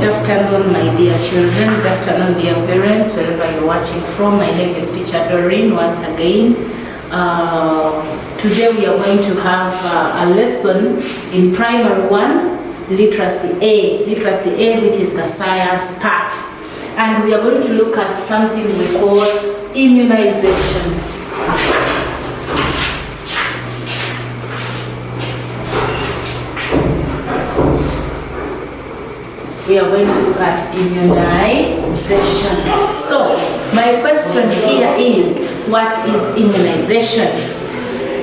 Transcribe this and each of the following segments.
afternoon, my dear children. Good afternoon, dear parents, wherever you're watching from. My name is Teacher Doreen once again. Today we are going to have a lesson in Primary 1, Literacy A. Literacy A, which is the science part. And we are going to look at something we call immunization. We are going to look at immunization. So, my question here is, what is immunization?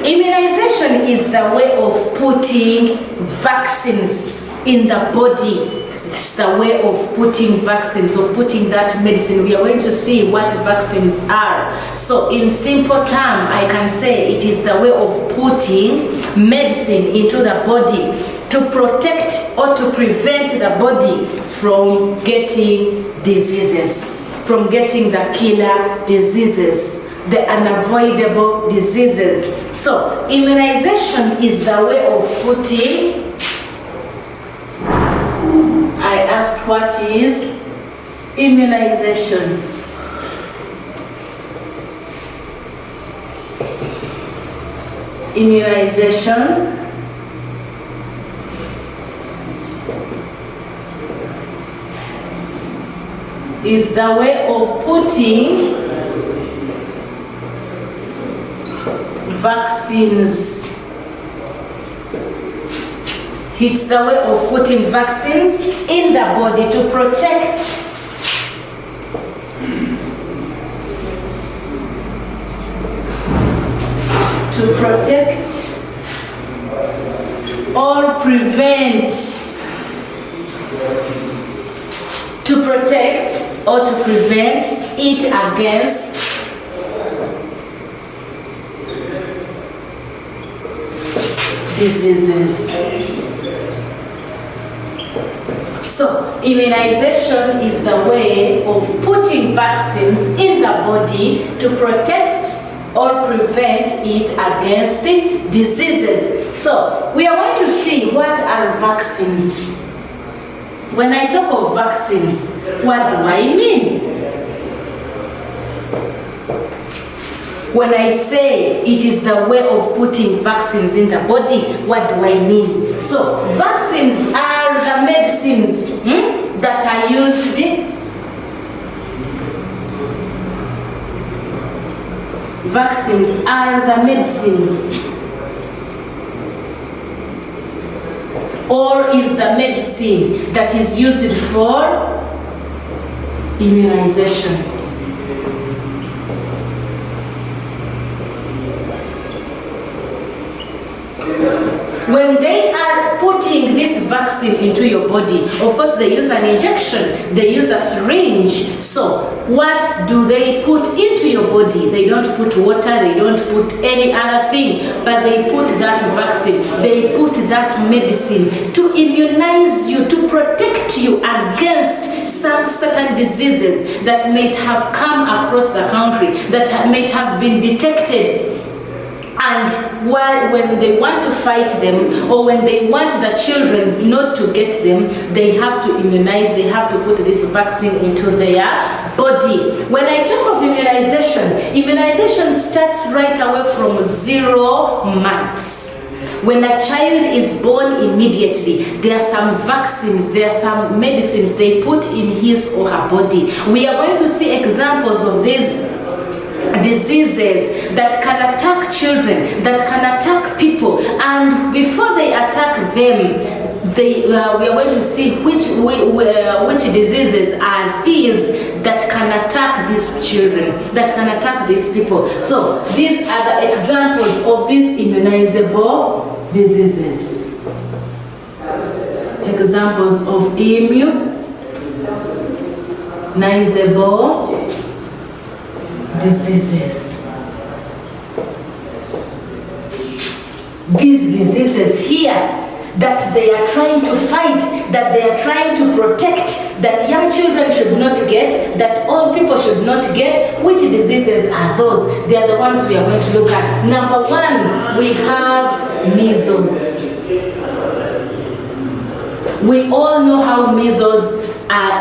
Immunization is the way of putting vaccines in the body. It's the way of putting vaccines, of putting that medicine. We are going to see what vaccines are. So, in simple terms, I can say it is the way of putting medicine into the body to protect or to prevent the body from getting diseases, from getting the killer diseases, the unavoidable diseases. So, immunization is the way of putting. I asked, what is immunization? Immunization is the way of putting vaccines. It's the way of putting vaccines in the body to protect or prevent it against diseases. So, immunization is the way of putting vaccines in the body to protect or prevent it against diseases. So, we are going to see what are vaccines. When I talk of vaccines, what do I mean? When I say it is the way of putting vaccines in the body, what do I mean? So, vaccines are the medicines that are used . Vaccines are the medicines, or is the medicine that is used for immunization. When they are putting this vaccine into your body, of course they use an injection, they use a syringe. So what do they put into your body? They don't put water, they don't put any other thing, but they put that vaccine, they put that medicine to immunize you, to protect you against some certain diseases that may have come across the country, that may have been detected. And when they want to fight them, or when they want the children not to get them, they have to immunize, they have to put this vaccine into their body. When I talk of immunization starts right away from 0 months. When a child is born, immediately, there are some vaccines, there are some medicines they put in his or her body. We are going to see examples of these diseases that can attack children, that can attack people, and before they attack them, we are going to see which diseases are these that can attack these children, that can attack these people. So these are the examples of these immunizable diseases. Examples of immunizable diseases. These diseases here that they are trying to fight, that they are trying to protect, that young children should not get, that old people should not get. Which diseases are those? They are the ones we are going to look at. Number 1, we have measles. We all know how measles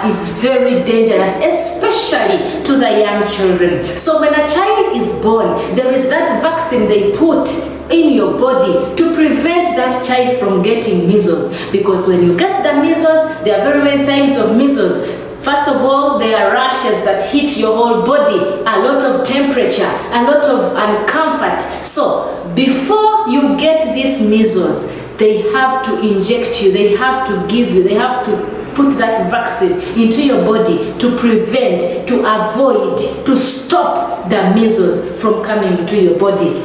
is very dangerous, especially to the young children. So when a child is born, there is that vaccine they put in your body to prevent that child from getting measles. Because when you get the measles, there are very many signs of measles. First of all, there are rashes that hit your whole body, a lot of temperature, a lot of uncomfort. So before you get these measles, they have to inject you, they have to give you, they have to put that vaccine into your body to prevent, to avoid, to stop the measles from coming into your body.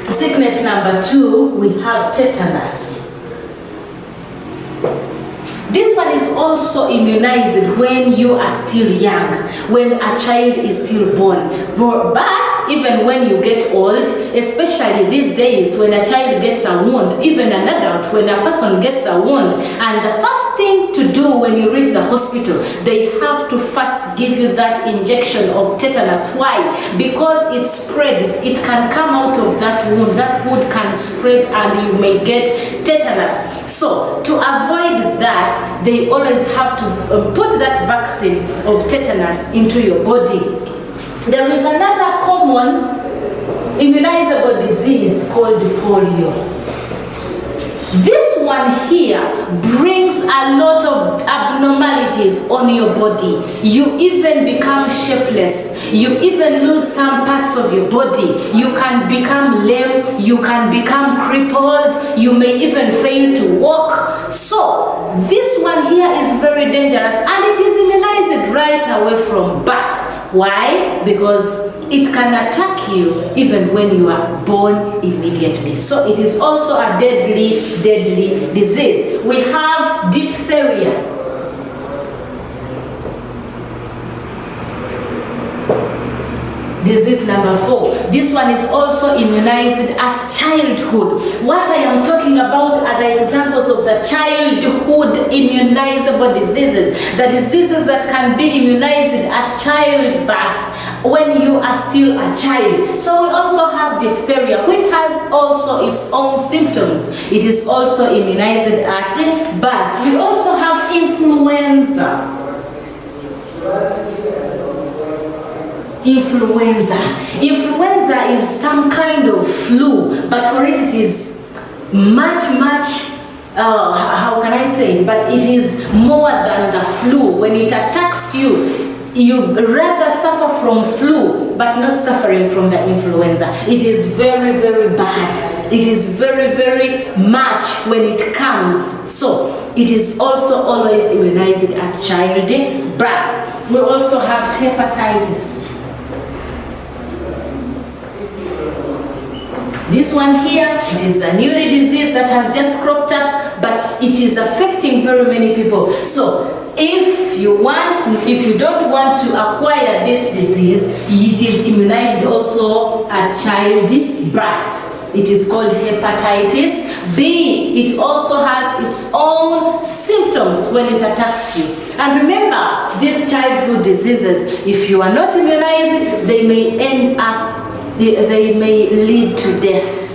Sickness number 2, we have tetanus. This one is also immunized when you are still young, when a child is still born. But even when you get old, especially these days when a child gets a wound, even an adult, when a person gets a wound, and the first thing to do when you reach the hospital, they have to first give you that injection of tetanus. Why? Because it spreads, it can come out of that wound can spread and you may get tetanus. So to avoid that, they always have to put that vaccine of tetanus into your body. There is another common immunizable disease called polio. This one here brings a lot of abnormalities on your body. You even become shapeless. You even lose some parts of your body. You can become lame. You can become crippled. You may even fail to walk. So this one here is very dangerous, and it is immunized right away from birth. Why? Because it can attack you even when you are born immediately. So it is also a deadly disease. We have diphtheria. Disease number 4. This one is also immunized at childhood. What I am talking about are the examples of the childhood immunizable diseases. The diseases that can be immunized at childbirth when you are still a child. So we also have diphtheria, which has also its own symptoms. It is also immunized at birth. We also have influenza. Influenza is some kind of flu, but for it is much how can I say it, but it is more than the flu. When it attacks you, you rather suffer from flu but not suffering from the influenza. It is very bad. It is very much when it comes. So it is also always immunized at childbirth. We also have hepatitis. This one here, it is a new disease that has just cropped up, but it is affecting very many people. So if you don't want to acquire this disease, it is immunized also at childbirth. It is called hepatitis B. It also has its own symptoms when it attacks you. And remember, these childhood diseases, if you are not immunized, they may lead to death.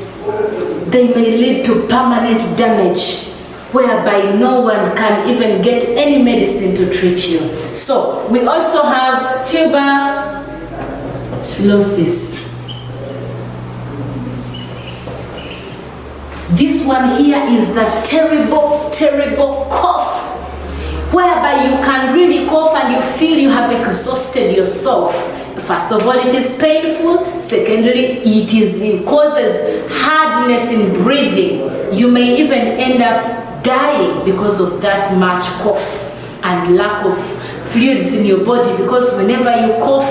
They may lead to permanent damage, whereby no one can even get any medicine to treat you. So we also have tuberculosis. This one here is that terrible cough, whereby you can really cough and you feel you have exhausted yourself. First of all, it is painful. Secondly, it causes hardness in breathing. You may even end up dying because of that much cough and lack of fluids in your body, because whenever you cough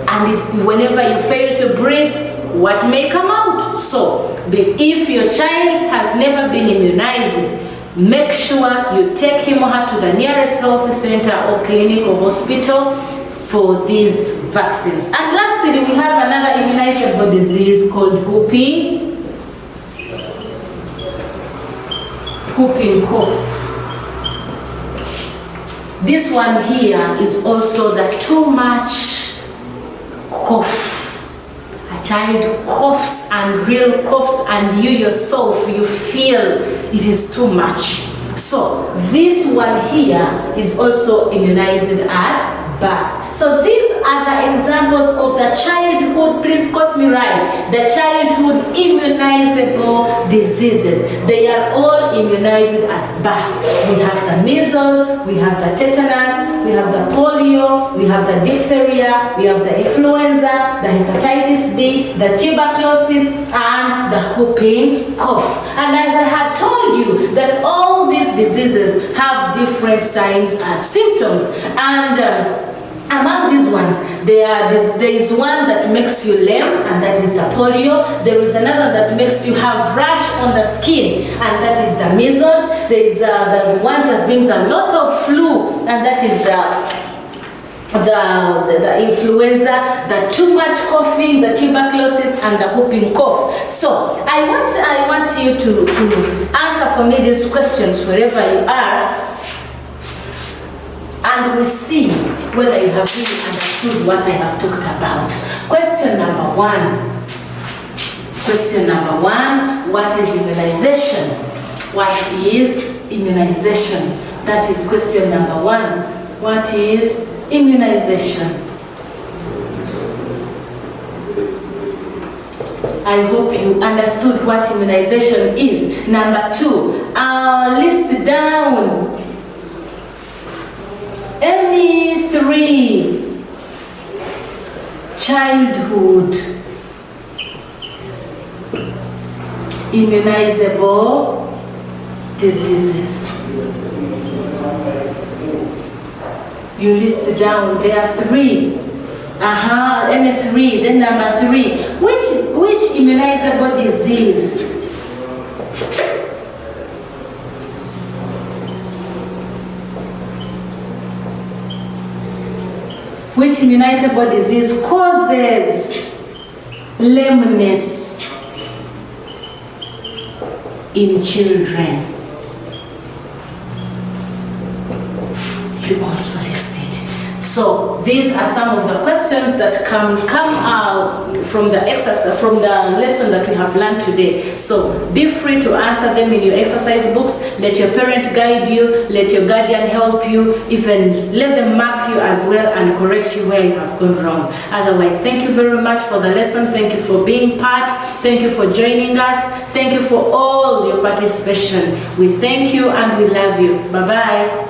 and whenever you fail to breathe, what may come out? So if your child has never been immunized, make sure you take him or her to the nearest health center or clinic or hospital for these vaccines. And lastly, we have another immunizable disease called whooping cough. This one here is also the too much cough. A child coughs and real coughs, and you yourself, you feel it is too much. So this one here is also immunized at birth. So these are the examples of the childhood, please quote me right, the childhood immunizable diseases. They are all immunized at birth. We have the measles, we have the tetanus, we have the polio, we have the diphtheria, we have the influenza, the hepatitis B, the tuberculosis, and the whooping cough. And as I had told you, that all these diseases have different signs and symptoms. And among these ones, there is one that makes you lame, and that is the polio. There is another that makes you have rash on the skin, and that is the measles. There is the ones that brings a lot of flu, and that is the influenza, the too much coughing, the tuberculosis, and the whooping cough. So I want you to answer for me these questions wherever you are, and we see whether you have really understood what I have talked about. Question number one. Question number one, what is immunization? What is immunization? That is question number one. What is immunization? I hope you understood what immunization is. Number two, list down any three childhood immunizable diseases. You list down, there are three. Any three. Then number three, which immunizable disease causes lameness in children? You also list it. So these are some of the questions that come out from the exercise, from the lesson that we have learned today. So be free to answer them in your exercise books. Let your parent guide you, let your guardian help you, even let them mark you as well and correct you where you have gone wrong. Otherwise, thank you very much for the lesson. Thank you for being part. Thank you for joining us. Thank you for all your participation. We thank you and we love you. Bye-bye.